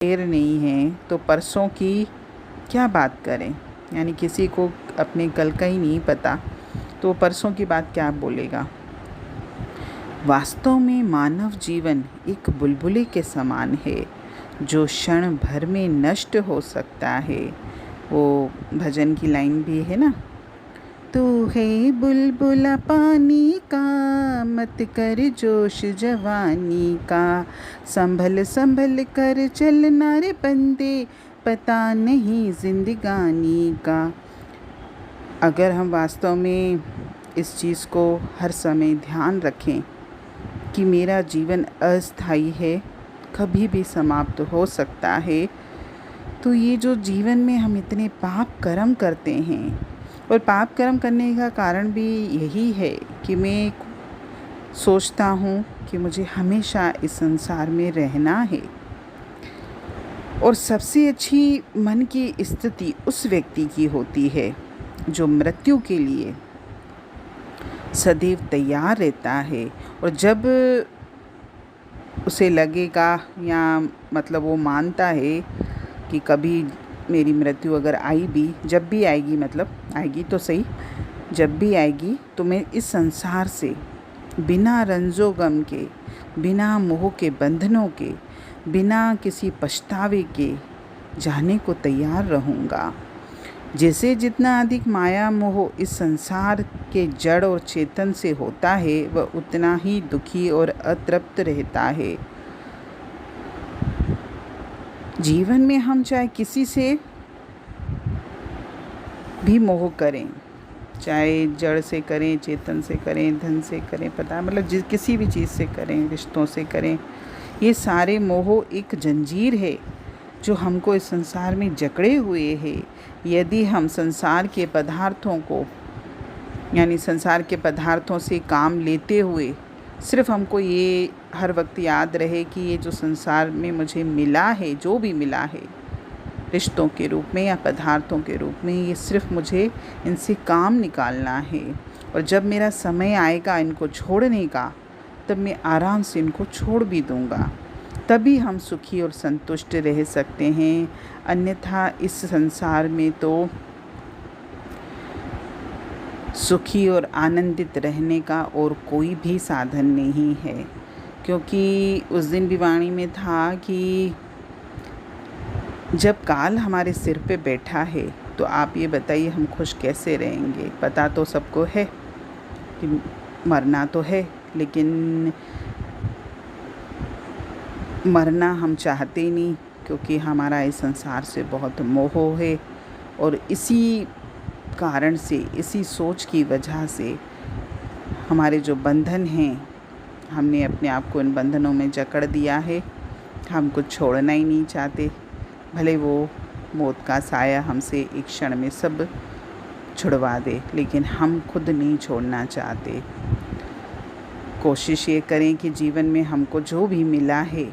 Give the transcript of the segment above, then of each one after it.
देर नहीं है तो परसों की क्या बात करें। यानी किसी को अपने कल का ही नहीं पता तो परसों की बात क्या बोलेगा। वास्तव में मानव जीवन एक बुलबुले के समान है जो क्षण भर में नष्ट हो सकता है। वो भजन की लाइन भी है ना, तू है बुलबुला पानी का, मत कर जोश जवानी का, संभल संभल कर चलना रे बंदे, पता नहीं जिंदगानी का। अगर हम वास्तव में इस चीज़ को हर समय ध्यान रखें कि मेरा जीवन अस्थायी है, कभी भी समाप्त हो सकता है, तो ये जो जीवन में हम इतने पाप कर्म करते हैं, और पाप कर्म करने का कारण भी यही है कि मैं सोचता हूँ कि मुझे हमेशा इस संसार में रहना है। और सबसे अच्छी मन की स्थिति उस व्यक्ति की होती है जो मृत्यु के लिए सदैव तैयार रहता है। और जब उसे लगेगा या मतलब वो मानता है कि कभी मेरी मृत्यु अगर आई भी, जब भी आएगी, मतलब आएगी तो सही, जब भी आएगी तो मैं इस संसार से बिना रंजो गम के, बिना मोह के बंधनों के, बिना किसी पछतावे के जाने को तैयार रहूँगा। जैसे जितना अधिक माया मोह इस संसार के जड़ और चेतन से होता है, वह उतना ही दुखी और अतृप्त रहता है। जीवन में हम चाहे किसी से भी मोह करें, चाहे जड़ से करें, चेतन से करें, धन से करें, पता मतलब किसी भी चीज़ से करें, रिश्तों से करें, ये सारे मोह एक जंजीर है जो हमको इस संसार में जकड़े हुए है। यदि हम संसार के पदार्थों को, यानी संसार के पदार्थों से काम लेते हुए सिर्फ हमको ये हर वक्त याद रहे कि ये जो संसार में मुझे मिला है, जो भी मिला है रिश्तों के रूप में या पदार्थों के रूप में, ये सिर्फ मुझे इनसे काम निकालना है, और जब मेरा समय आएगा इनको छोड़ने का, तब मैं आराम से इनको छोड़ भी दूँगा। तभी हम सुखी और संतुष्ट रह सकते हैं। अन्यथा इस संसार में तो सुखी और आनंदित रहने का और कोई भी साधन नहीं है। क्योंकि उस दिन भी वाणी में था कि जब काल हमारे सिर पे बैठा है तो आप ये बताइए हम खुश कैसे रहेंगे। पता तो सबको है कि मरना तो है, लेकिन मरना हम चाहते ही नहीं, क्योंकि हमारा इस संसार से बहुत मोह है। और इसी कारण से, इसी सोच की वजह से हमारे जो बंधन हैं, हमने अपने आप को इन बंधनों में जकड़ दिया है। हम कुछ छोड़ना ही नहीं चाहते, भले वो मौत का साया हमसे एक क्षण में सब छुड़वा दे, लेकिन हम खुद नहीं छोड़ना चाहते। कोशिश ये करें कि जीवन में हमको जो भी मिला है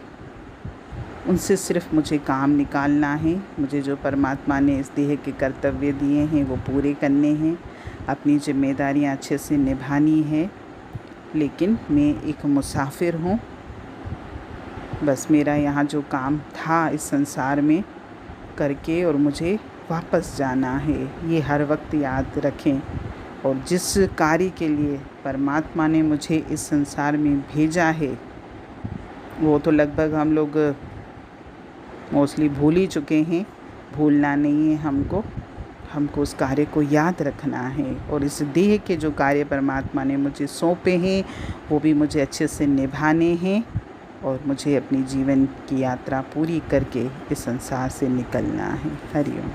उनसे सिर्फ मुझे काम निकालना है। मुझे जो परमात्मा ने इस देह के कर्तव्य दिए हैं वो पूरे करने हैं, अपनी जिम्मेदारियां अच्छे से निभानी है। लेकिन मैं एक मुसाफिर हूँ, बस मेरा यहाँ जो काम था इस संसार में करके और मुझे वापस जाना है, ये हर वक्त याद रखें। और जिस कार्य के लिए परमात्मा ने मुझे इस संसार में भेजा है वो तो लगभग हम लोग मोस्टली भूल ही चुके हैं। भूलना नहीं है हमको उस कार्य को याद रखना है। और इस देह के जो कार्य परमात्मा ने मुझे सौंपे हैं वो भी मुझे अच्छे से निभाने हैं, और मुझे अपनी जीवन की यात्रा पूरी करके इस संसार से निकलना है। हरि ओम।